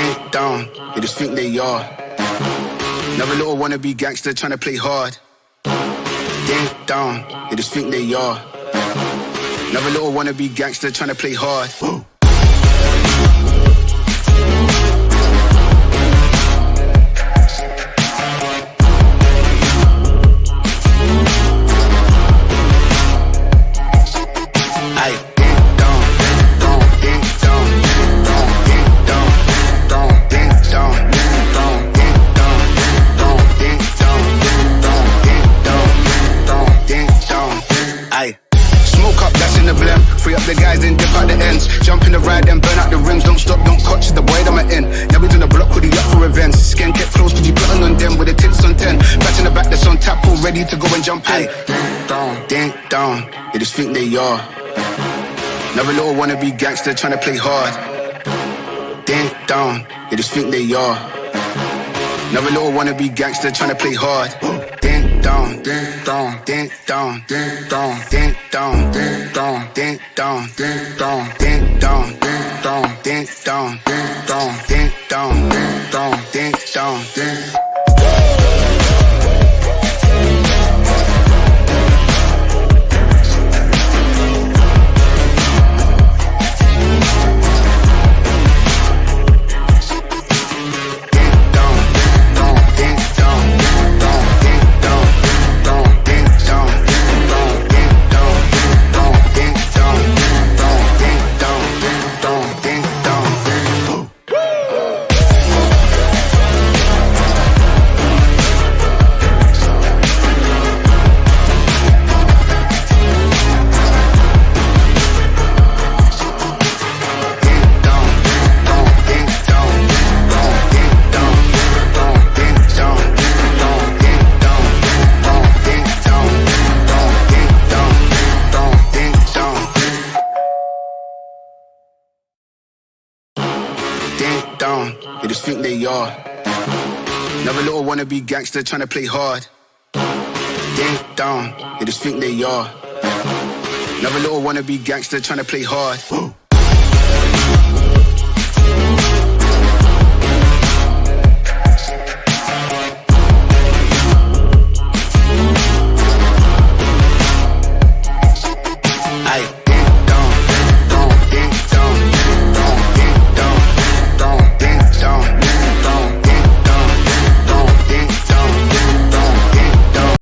Ding dong, they just think they are. Another little wannabe gangster trying to play hard. Ding dong, they just think they are. Another little wannabe gangster trying to play hard. Free up the guys and dip out the ends. Jump in the ride and burn out the rims. Don't stop, don't coach, the boy that I'm in. Now we in the block with the up for events. Skin get close, cause you plotting on them with the tits on 10. Back in the back, that's on tap, all ready to go and jump in. Ding dong, they just think they are. Another little wannabe gangster trying to play hard. Ding dong, they just think they are. Another little wannabe gangster trying to play hard. Ding dong, ding dong, ding dong, ding dong, ding dong, ding dong, ding dong, ding dong, ding dong, ding dong, ding dong, ding dong, ding dong, ding dong, ding dong, ding. They just think they are. Another little wannabe gangster trying to play hard. Ding dong, they just think they are. Another little wannabe gangster trying to play hard.